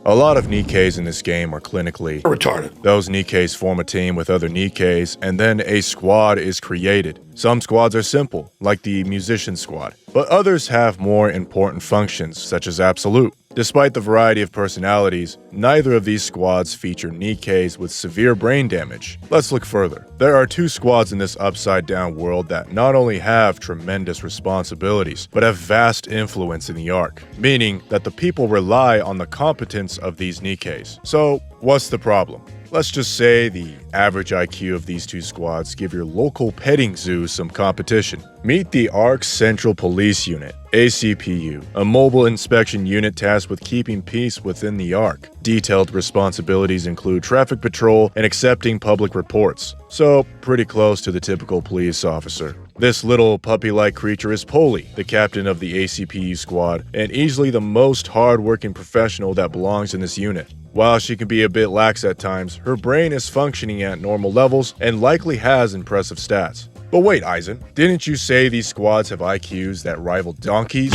A lot of NIKKEs in this game are clinically retarded. Those NIKKEs form a team with other NIKKEs, and then a squad is created. Some squads are simple, like the musician squad, but others have more important functions, such as Absolute. Despite the variety of personalities, neither of these squads feature NIKKEs with severe brain damage. Let's look further. There are two squads in this upside-down world that not only have tremendous responsibilities, but have vast influence in the arc, meaning that the people rely on the competence of these NIKKEs. So, what's the problem? Let's just say the average IQ of these two squads give your local petting zoo some competition. Meet the ARC's Central Police Unit, ACPU, a mobile inspection unit tasked with keeping peace within the ARC. Detailed responsibilities include traffic patrol and accepting public reports, so pretty close to the typical police officer. This little puppy-like creature is Polly, the captain of the ACPU squad, and easily the most hard-working professional that belongs in this unit. While she can be a bit lax at times, her brain is functioning at normal levels and likely has impressive stats. But wait, Eisen, didn't you say these squads have IQs that rival donkeys?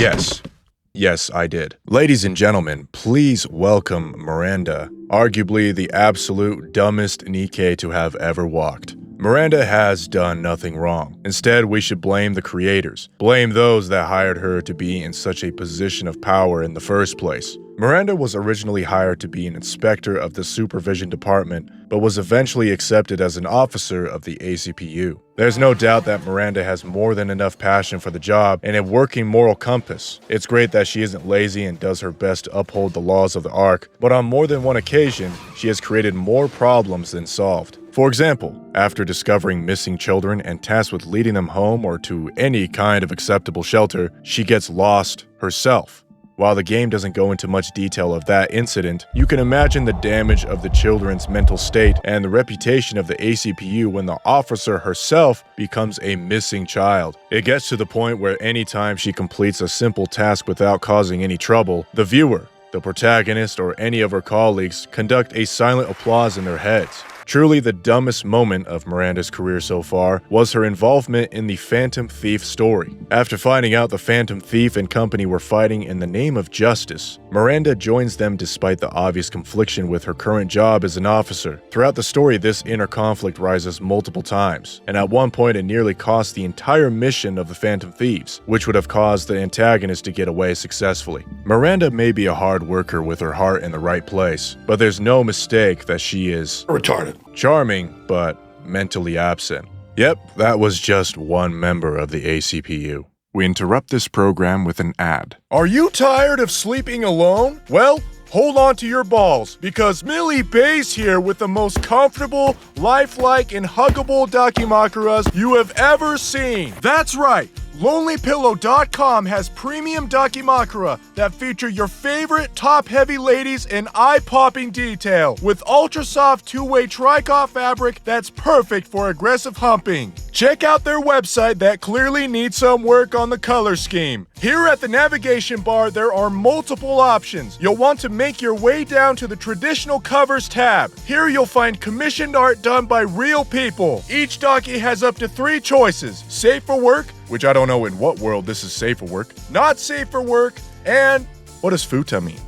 Yes, I did. Ladies and gentlemen, please welcome Miranda, arguably the absolute dumbest NIKKE to have ever walked. Miranda has done nothing wrong. Instead, we should blame the creators. Blame those that hired her to be in such a position of power in the first place. Miranda was originally hired to be an inspector of the supervision department, but was eventually accepted as an officer of the ACPU. There's no doubt that Miranda has more than enough passion for the job and a working moral compass. It's great that she isn't lazy and does her best to uphold the laws of the ARC, but on more than one occasion, she has created more problems than solved. For example, after discovering missing children and tasked with leading them home or to any kind of acceptable shelter, she gets lost herself. While the game doesn't go into much detail of that incident, you can imagine the damage of the children's mental state and the reputation of the ACPU when the officer herself becomes a missing child. It gets to the point where anytime she completes a simple task without causing any trouble, the viewer, the protagonist, or any of her colleagues conduct a silent applause in their heads. Truly the dumbest moment of Miranda's career so far was her involvement in the Phantom Thief story. After finding out the Phantom Thief and company were fighting in the name of justice, Miranda joins them despite the obvious confliction with her current job as an officer. Throughout the story, this inner conflict rises multiple times, and at one point it nearly cost the entire mission of the Phantom Thieves, which would have caused the antagonist to get away successfully. Miranda may be a hard worker with her heart in the right place, but there's no mistake that she is retarded. Charming, but mentally absent. Yep, that was just one member of the ACPU. We interrupt this program with an ad. Are you tired of sleeping alone? Well, hold on to your balls, because Millie Bay's here with the most comfortable, lifelike, and huggable dakimakuras you have ever seen. That's right! LonelyPillow.com has premium dakimakura that feature your favorite top-heavy ladies in eye-popping detail with ultra-soft two-way tricot fabric that's perfect for aggressive humping. Check out their website that clearly needs some work on the color scheme. Here at the navigation bar, there are multiple options. You'll want to make your way down to the traditional covers tab. Here you'll find commissioned art done by real people. Each daki has up to 3 choices: safe for work, which I don't know in what world this is safe for work, not safe for work, and what does futa mean?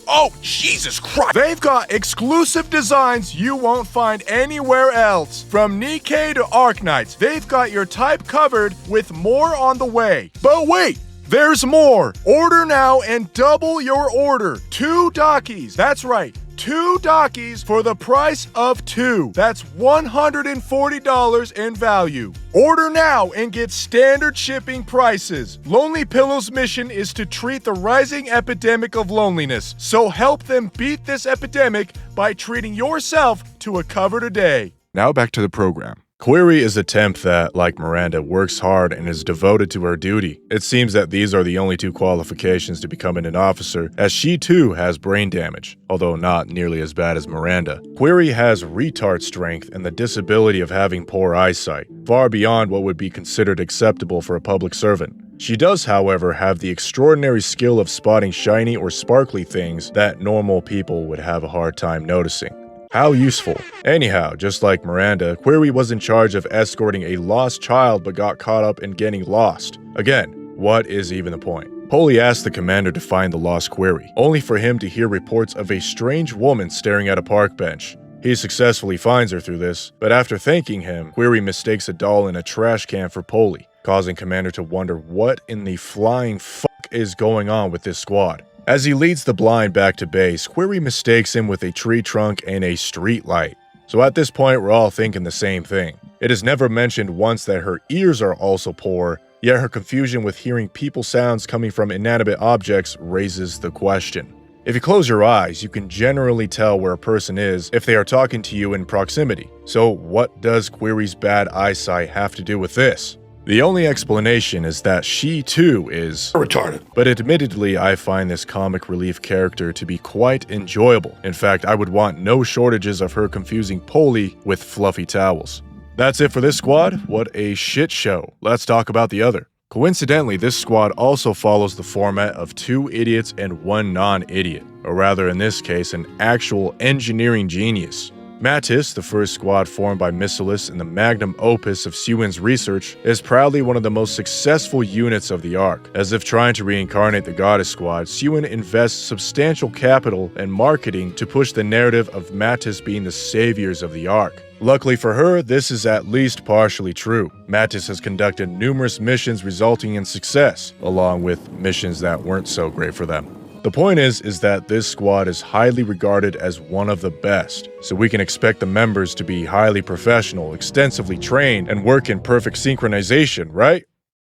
Oh, Jesus Christ! They've got exclusive designs you won't find anywhere else. From NIKKE to Arknights, they've got your type covered with more on the way. But wait! There's more! Order now and double your order. 2 dakis. That's right. 2 dakis for the price of 2. That's $140 in value. Order now and get standard shipping prices. Lonely Pillow's mission is to treat the rising epidemic of loneliness. So help them beat this epidemic by treating yourself to a cover today. Now back to the program. Query is a temp that, like Miranda, works hard and is devoted to her duty. It seems that these are the only 2 qualifications to becoming an officer, as she too has brain damage, although not nearly as bad as Miranda. Query has retard strength and the disability of having poor eyesight, far beyond what would be considered acceptable for a public servant. She does, however, have the extraordinary skill of spotting shiny or sparkly things that normal people would have a hard time noticing. How useful. Anyhow, just like Miranda, Query was in charge of escorting a lost child but got caught up in getting lost. Again, what is even the point? Poli asks the commander to find the lost Query, only for him to hear reports of a strange woman staring at a park bench. He successfully finds her through this, but after thanking him, Query mistakes a doll in a trash can for Poli, causing Commander to wonder what in the flying fuck is going on with this squad. As he leads the blind back to base, Query mistakes him with a tree trunk and a street light. So at this point, we're all thinking the same thing. It is never mentioned once that her ears are also poor, yet her confusion with hearing people sounds coming from inanimate objects raises the question. If you close your eyes, you can generally tell where a person is if they are talking to you in proximity. So what does Query's bad eyesight have to do with this? The only explanation is that she too is retarded. But admittedly, I find this comic relief character to be quite enjoyable. In fact, I would want no shortages of her confusing Poli with fluffy towels. That's it for this squad. What a shit show. Let's talk about the other. Coincidentally, this squad also follows the format of 2 idiots and 1 non-idiot, or rather in this case, an actual engineering genius. Mattis, the first squad formed by Missilis in the magnum opus of Sewin's research, is proudly one of the most successful units of the arc. As if trying to reincarnate the Goddess Squad, Sewin invests substantial capital and marketing to push the narrative of Mattis being the saviors of the arc. Luckily for her, this is at least partially true. Mattis has conducted numerous missions resulting in success, along with missions that weren't so great for them. The point is that this squad is highly regarded as one of the best, so we can expect the members to be highly professional, extensively trained, and work in perfect synchronization, right?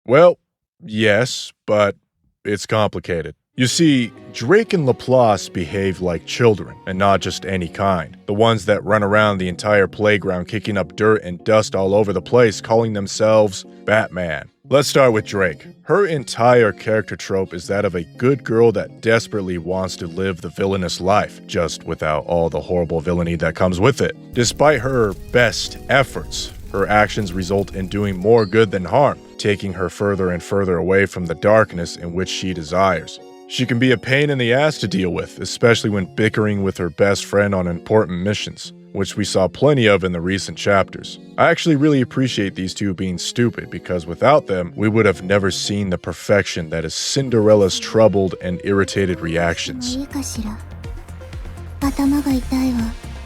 Well, yes, but it's complicated. You see, Drake and Laplace behave like children, and not just any kind. The ones that run around the entire playground kicking up dirt and dust all over the place, calling themselves Batman. Let's start with Drake. Her entire character trope is that of a good girl that desperately wants to live the villainous life, just without all the horrible villainy that comes with it. Despite her best efforts, her actions result in doing more good than harm, taking her further and further away from the darkness in which she desires. She can be a pain in the ass to deal with, especially when bickering with her best friend on important missions, which we saw plenty of in the recent chapters. I actually really appreciate these two being stupid, because without them, we would have never seen the perfection that is Cinderella's troubled and irritated reactions.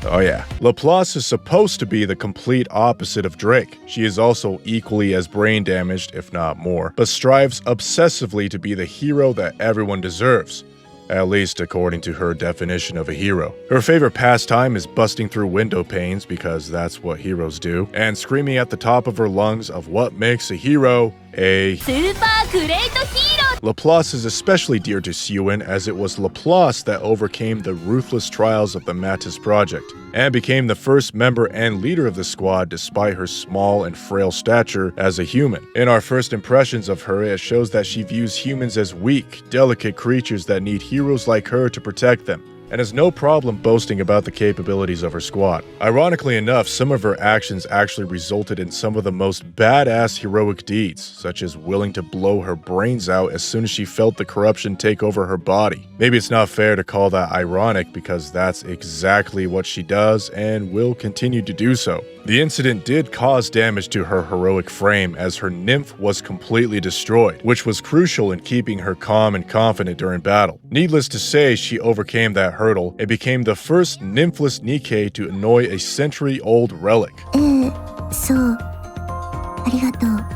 Oh yeah. Laplace is supposed to be the complete opposite of Drake. She is also equally as brain damaged, if not more, but strives obsessively to be the hero that everyone deserves. At least according to her definition of a hero. Her favorite pastime is busting through window panes, because that's what heroes do, and screaming at the top of her lungs of what makes a hero a super great hero. Laplace is especially dear to Sewin, as it was Laplace that overcame the ruthless trials of the Mattis Project, and became the first member and leader of the squad despite her small and frail stature as a human. In our first impressions of her, it shows that she views humans as weak, delicate creatures that need heroes like her to protect them, and has no problem boasting about the capabilities of her squad. Ironically enough, some of her actions actually resulted in some of the most badass heroic deeds, such as willing to blow her brains out as soon as she felt the corruption take over her body. Maybe it's not fair to call that ironic, because that's exactly what she does and will continue to do so. The incident did cause damage to her heroic frame, as her nymph was completely destroyed, which was crucial in keeping her calm and confident during battle. Needless to say, she overcame that hurdle and became the first nymphless NIKKE to annoy a century-old relic.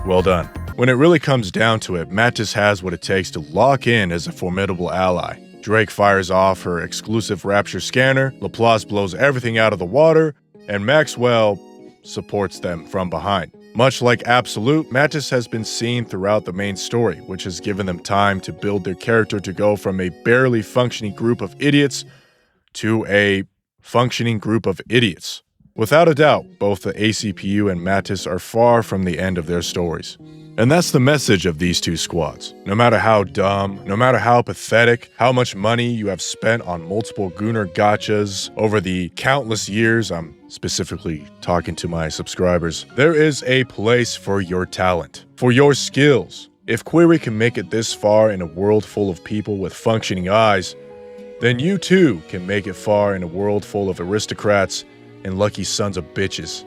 Well done. When it really comes down to it, Mattis has what it takes to lock in as a formidable ally. Drake fires off her exclusive Rapture scanner, Laplace blows everything out of the water, and Maxwell supports them from behind. Much like Absolute, Mattis has been seen throughout the main story, which has given them time to build their character to go from a barely functioning group of idiots to a functioning group of idiots. Without a doubt, both the ACPU and Mattis are far from the end of their stories. And that's the message of these two squads. No matter how dumb, no matter how pathetic, how much money you have spent on multiple Gunnar gachas over the countless years, I'm specifically talking to my subscribers, there is a place for your talent, for your skills. If Query can make it this far in a world full of people with functioning eyes, then you too can make it far in a world full of aristocrats and lucky sons of bitches.